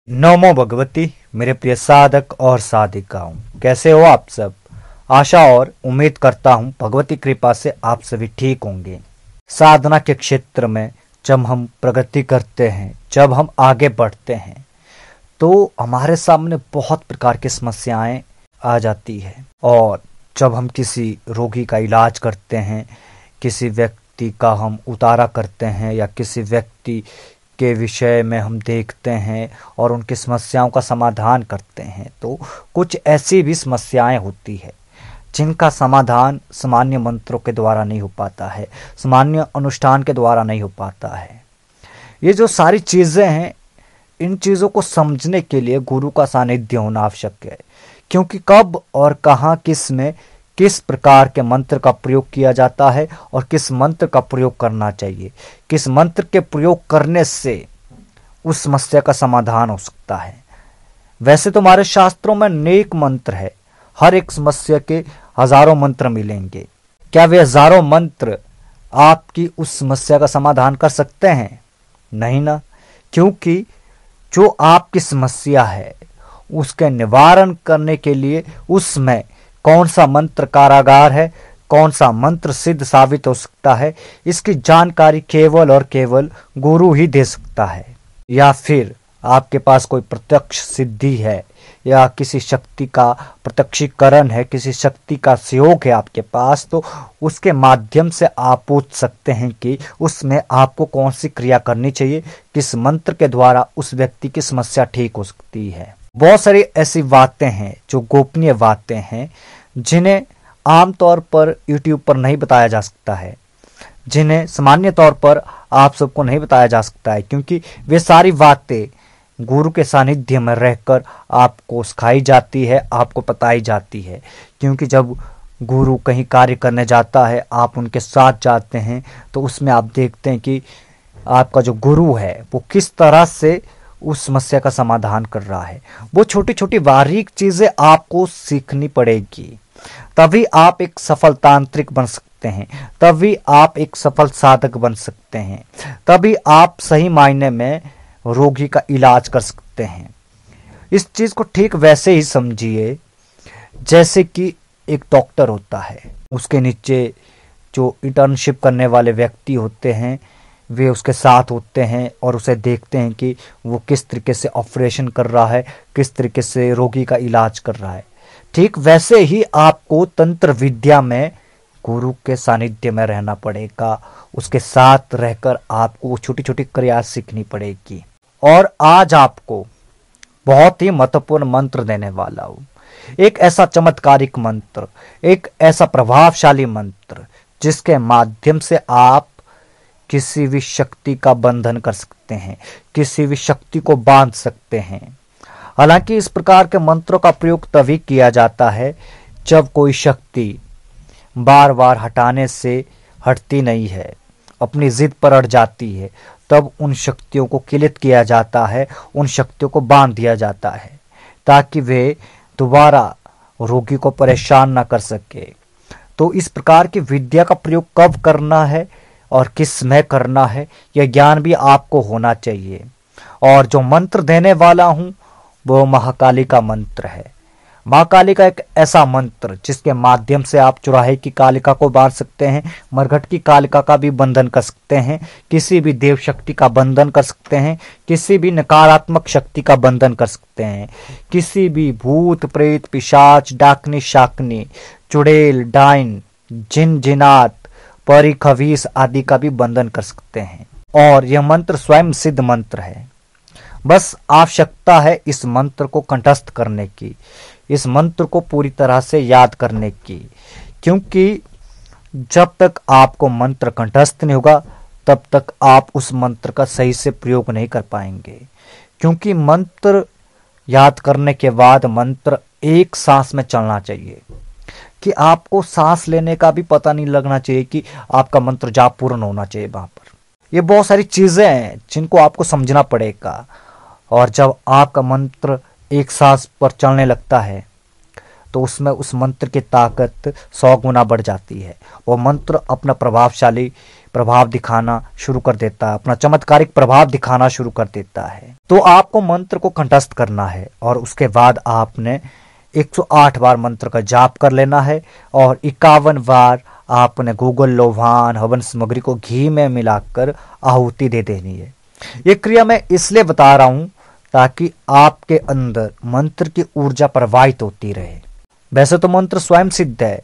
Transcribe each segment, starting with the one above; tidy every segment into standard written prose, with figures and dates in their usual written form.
नमो भगवती। मेरे प्रिय साधक और साधिकाओं, कैसे हो आप सब। आशा और उम्मीद करता हूं भगवती कृपा से आप सभी ठीक होंगे। साधना के क्षेत्र में जब हम प्रगति करते हैं, जब हम आगे बढ़ते हैं, तो हमारे सामने बहुत प्रकार की समस्याएं आ जाती है। और जब हम किसी रोगी का इलाज करते हैं, किसी व्यक्ति का हम उतारा करते हैं या किसी व्यक्ति के विषय में हम देखते हैं और उनकी समस्याओं का समाधान करते हैं, तो कुछ ऐसी भी समस्याएं होती है जिनका समाधान सामान्य मंत्रों के द्वारा नहीं हो पाता है, सामान्य अनुष्ठान के द्वारा नहीं हो पाता है। ये जो सारी चीज़ें हैं, इन चीज़ों को समझने के लिए गुरु का सानिध्य होना आवश्यक है, क्योंकि कब और कहाँ किस में किस प्रकार के मंत्र का प्रयोग किया जाता है और किस मंत्र का प्रयोग करना चाहिए, किस मंत्र के प्रयोग करने से उस समस्या का समाधान हो सकता है। वैसे तो हमारे शास्त्रों में अनेक मंत्र है, हर एक समस्या के हजारों मंत्र मिलेंगे। क्या वे हजारों मंत्र आपकी उस समस्या का समाधान कर सकते हैं? नहीं ना, क्योंकि जो आपकी समस्या है उसके निवारण करने के लिए उसमें कौन सा मंत्र कारागार है, कौन सा मंत्र सिद्ध साबित हो सकता है, इसकी जानकारी केवल और केवल गुरु ही दे सकता है। या फिर आपके पास कोई प्रत्यक्ष सिद्धि है या किसी शक्ति का प्रत्यक्षीकरण है, किसी शक्ति का सहयोग है आपके पास, तो उसके माध्यम से आप पूछ सकते हैं कि उसमें आपको कौन सी क्रिया करनी चाहिए, किस मंत्र के द्वारा उस व्यक्ति की समस्या ठीक हो सकती है। बहुत सारी ऐसी बातें हैं जो गोपनीय बातें हैं, जिन्हें आमतौर पर YouTube पर नहीं बताया जा सकता है, जिन्हें सामान्य तौर पर आप सबको नहीं बताया जा सकता है, क्योंकि वे सारी बातें गुरु के सानिध्य में रहकर आपको सिखाई जाती है, आपको बताई जाती है। क्योंकि जब गुरु कहीं कार्य करने जाता है, आप उनके साथ जाते हैं, तो उसमें आप देखते हैं कि आपका जो गुरु है वो किस तरह से उस समस्या का समाधान कर रहा है। वो छोटी छोटी बारीक चीजें आपको सीखनी पड़ेगी, तभी आप एक सफल तांत्रिक बन सकते हैं, तभी आप एक सफल साधक बन सकते हैं, तभी आप सही मायने में रोगी का इलाज कर सकते हैं। इस चीज को ठीक वैसे ही समझिए जैसे कि एक डॉक्टर होता है, उसके नीचे जो इंटर्नशिप करने वाले व्यक्ति होते हैं वे उसके साथ होते हैं और उसे देखते हैं कि वो किस तरीके से ऑपरेशन कर रहा है, किस तरीके से रोगी का इलाज कर रहा है। ठीक वैसे ही आपको तंत्र विद्या में गुरु के सानिध्य में रहना पड़ेगा, उसके साथ रहकर आपको छोटी छोटी क्रिया सीखनी पड़ेगी। और आज आपको बहुत ही महत्वपूर्ण मंत्र देने वाला हूं, एक ऐसा चमत्कारिक मंत्र, एक ऐसा प्रभावशाली मंत्र जिसके माध्यम से आप किसी भी शक्ति का बंधन कर सकते हैं, किसी भी शक्ति को बांध सकते हैं। हालांकि इस प्रकार के मंत्रों का प्रयोग तभी किया जाता है जब कोई शक्ति बार बार हटाने से हटती नहीं है, अपनी जिद पर अड़ जाती है, तब उन शक्तियों को किलित किया जाता है, उन शक्तियों को बांध दिया जाता है, ताकि वे दोबारा रोगी को परेशान ना कर सके। तो इस प्रकार की विद्या का प्रयोग कब करना है और किस में करना है, यह ज्ञान भी आपको होना चाहिए। और जो मंत्र देने वाला हूं वो महाकाली का मंत्र है। महाकाली का एक ऐसा मंत्र जिसके माध्यम से आप चुराहे की कालिका को बांध सकते हैं, मरघट की कालिका का भी बंधन कर सकते हैं, किसी भी देव शक्ति का बंधन कर सकते हैं, किसी भी नकारात्मक शक्ति का बंधन कर सकते हैं, किसी भी भूत प्रेत पिशाच डाकनी शाकनी चुड़ैल डाइन जिन जिनात परी खवीस आदि का भी बंधन कर सकते हैं। और यह मंत्र स्वयं सिद्ध मंत्र है। बस आवश्यकता है इस मंत्र को कंठस्थ करने की, इस मंत्र को पूरी तरह से याद करने की, क्योंकि जब तक आपको मंत्र कंठस्थ नहीं होगा तब तक आप उस मंत्र का सही से प्रयोग नहीं कर पाएंगे। क्योंकि मंत्र याद करने के बाद मंत्र एक सांस में चलना चाहिए, कि आपको सांस लेने का भी पता नहीं लगना चाहिए कि आपका मंत्र जाप पूर्ण होना चाहिए वहां पर। ये बहुत सारी चीजें हैं जिनको आपको समझना पड़ेगा। और जब आपका मंत्र एक सांस पर चलने लगता है तो उसमें उस मंत्र की ताकत 100 गुना बढ़ जाती है। वो मंत्र अपना प्रभावशाली प्रभाव दिखाना शुरू कर देता है, अपना चमत्कारिक प्रभाव दिखाना शुरू कर देता है। तो आपको मंत्र को कंठस्थ करना है और उसके बाद आपने 108 बार मंत्र का जाप कर लेना है और 51 बार आपने गूगल लोभान हवन सामग्री को घी में मिलाकर आहुति दे देनी है। ये क्रिया मैं इसलिए बता रहा हूं ताकि आपके अंदर मंत्र की ऊर्जा प्रवाहित होती रहे। वैसे तो मंत्र स्वयं सिद्ध है,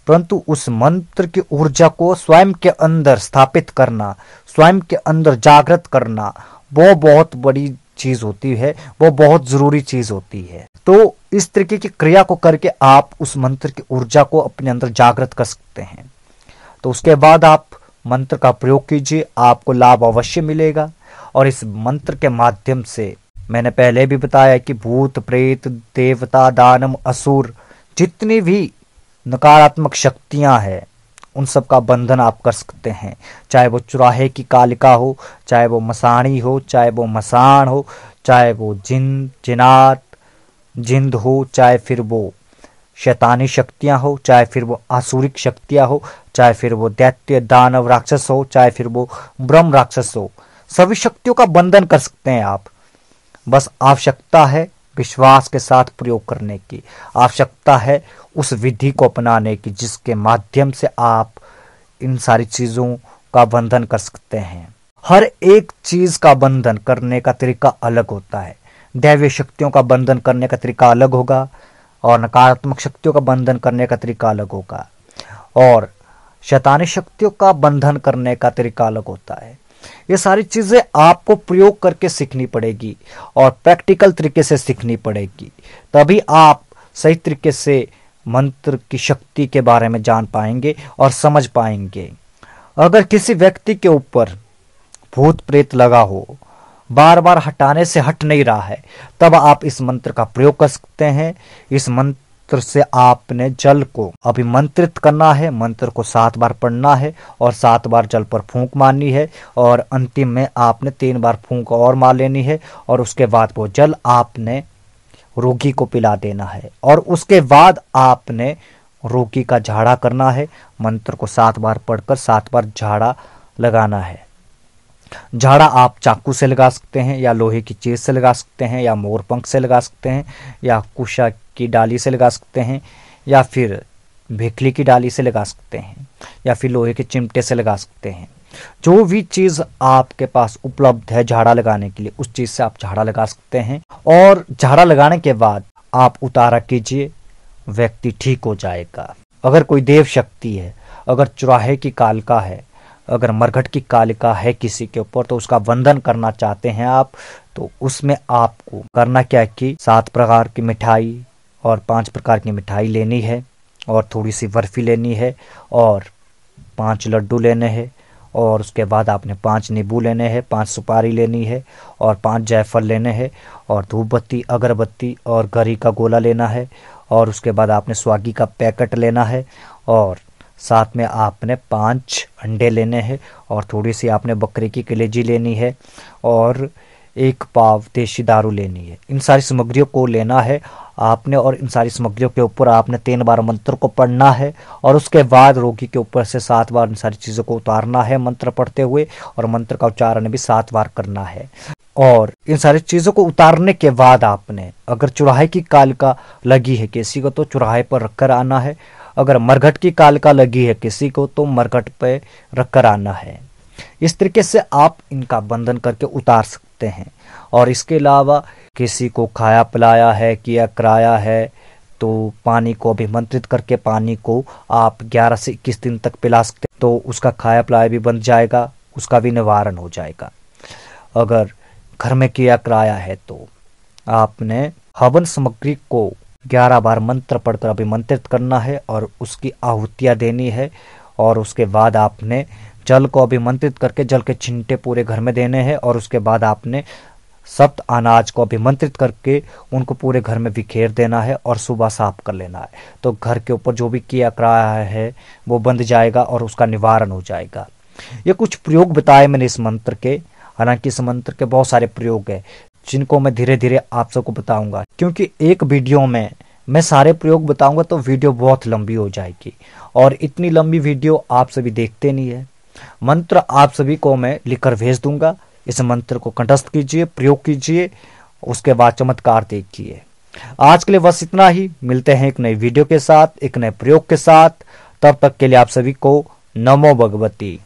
परंतु उस मंत्र की ऊर्जा को स्वयं के अंदर स्थापित करना, स्वयं के अंदर जागृत करना, वो बहुत बड़ी चीज होती है, वो बहुत जरूरी चीज होती है। तो इस तरीके की क्रिया को करके आप उस मंत्र की ऊर्जा को अपने अंदर जागृत कर सकते हैं। तो उसके बाद आप मंत्र का प्रयोग कीजिए, आपको लाभ अवश्य मिलेगा। और इस मंत्र के माध्यम से मैंने पहले भी बताया कि भूत प्रेत देवता दानव असुर जितनी भी नकारात्मक शक्तियां हैं उन सब का बंधन आप कर सकते हैं। चाहे वो चुराहे की कालिका हो, चाहे वो मसाणी हो, चाहे वो मसान हो, चाहे वो जिनात जिंद हो, चाहे फिर वो शैतानी शक्तियां हो, चाहे फिर वो आसुरिक शक्तियां हो, चाहे फिर वो दैत्य दानव राक्षस हो, चाहे फिर वो ब्रह्म राक्षस हो, सभी शक्तियों का बंधन कर सकते हैं आप। बस आवश्यकता है विश्वास के साथ प्रयोग करने की, आवश्यकता है उस विधि को अपनाने की जिसके माध्यम से आप इन सारी चीजों का बंधन कर सकते हैं। हर एक चीज का बंधन करने का तरीका अलग होता है। दैवीय शक्तियों का बंधन करने का तरीका अलग होगा और नकारात्मक शक्तियों का बंधन करने का तरीका अलग होगा और शैतानी शक्तियों का बंधन करने का तरीका अलग होता है। ये सारी चीजें आपको प्रयोग करके सीखनी पड़ेगी और प्रैक्टिकल तरीके से सीखनी पड़ेगी, तभी आप सही तरीके से मंत्र की शक्ति के बारे में जान पाएंगे और समझ पाएंगे। अगर किसी व्यक्ति के ऊपर भूत प्रेत लगा हो, बार बार हटाने से हट नहीं रहा है, तब आप इस मंत्र का प्रयोग कर सकते हैं। इस मंत्र से आपने जल को अभिमंत्रित करना है, मंत्र को 7 बार पढ़ना है और 7 बार जल पर फूंक मारनी है और अंतिम में आपने 3 बार फूंक और मार लेनी है और उसके बाद वो जल आपने रोगी को पिला देना है और उसके बाद आपने रोगी का झाड़ा करना है। मंत्र को 7 बार पढ़कर 7 बार झाड़ा लगाना है। झाड़ा आप चाकू से लगा सकते हैं या लोहे की चीज से लगा सकते हैं या मोरपंख से लगा सकते हैं या कुशा की डाली से लगा सकते हैं या फिर भेखली की डाली से लगा सकते हैं या फिर लोहे के चिमटे से लगा सकते हैं। जो भी चीज आपके पास उपलब्ध है झाड़ा लगाने के लिए उस चीज से आप झाड़ा लगा सकते हैं और झाड़ा लगाने के बाद आप उतारा कीजिए, व्यक्ति ठीक हो जाएगा। अगर कोई देव शक्ति है, अगर चुराहे की कालिका है, अगर मरघट की कालिका है किसी के ऊपर तो उसका वंदन करना चाहते हैं आप, तो उसमें आपको करना क्या है कि 7 प्रकार की मिठाई और 5 प्रकार की मिठाई लेनी है और थोड़ी सी बर्फी लेनी है और 5 लड्डू लेने हैं और उसके बाद आपने 5 नींबू लेने हैं, 5 सुपारी लेनी है और 5 जायफल लेने हैं और धूप बत्ती अगरबत्ती और गरी का गोला लेना है और उसके बाद आपने स्वागी का पैकेट लेना है और साथ में आपने 5 अंडे लेने हैं और थोड़ी सी आपने बकरी की कलेजी लेनी है और 1 पाव देशी दारू लेनी है। इन सारी सामग्रियों को लेना है आपने और इन सारी सामग्रियों के ऊपर आपने 3 बार मंत्र को पढ़ना है और उसके बाद रोगी के ऊपर से 7 बार इन सारी चीज़ों को उतारना है मंत्र पढ़ते हुए और मंत्र का उच्चारण भी 7 बार करना है। और इन सारी चीज़ों को उतारने के बाद आपने अगर चुराहे की कालिका लगी है किसी को तो चुराहे पर रखकर आना है, अगर मरघट की कालिका लगी है किसी को तो मरघट पे रखकर आना है। इस तरीके से आप इनका बंधन करके उतार सकते हैं। और इसके अलावा किसी को खाया पिलाया है किया कराया है तो पानी को अभिमंत्रित करके पानी को आप 11 से 21 दिन तक पिला सकते हैं, तो उसका खाया पिलाया भी बन जाएगा, उसका भी निवारण हो जाएगा। अगर घर में किया कराया है तो आपने हवन सामग्री को 11 बार मंत्र पढ़कर अभिमंत्रित करना है और उसकी आहुतियाँ देनी है और उसके बाद आपने जल को अभिमंत्रित करके जल के छिंटे पूरे घर में देने हैं और उसके बाद आपने सप्त अनाज को अभिमंत्रित करके उनको पूरे घर में बिखेर देना है और सुबह साफ कर लेना है। तो घर के ऊपर जो भी किया कराया है वो बंध जाएगा और उसका निवारण हो जाएगा। ये कुछ प्रयोग बताए मैंने इस मंत्र के, हालांकि इस मंत्र के बहुत सारे प्रयोग है जिनको मैं धीरे धीरे आप सबको बताऊंगा, क्योंकि एक वीडियो में मैं सारे प्रयोग बताऊंगा तो वीडियो बहुत लंबी हो जाएगी और इतनी लंबी वीडियो आप सभी देखते नहीं है। मंत्र आप सभी को मैं लिखकर भेज दूंगा। इस मंत्र को कंठस्थ कीजिए, प्रयोग कीजिए, उसके बाद चमत्कार देखिए। आज के लिए बस इतना ही। मिलते हैं एक नई वीडियो के साथ, एक नए प्रयोग के साथ। तब तक के लिए आप सभी को नमो भगवती।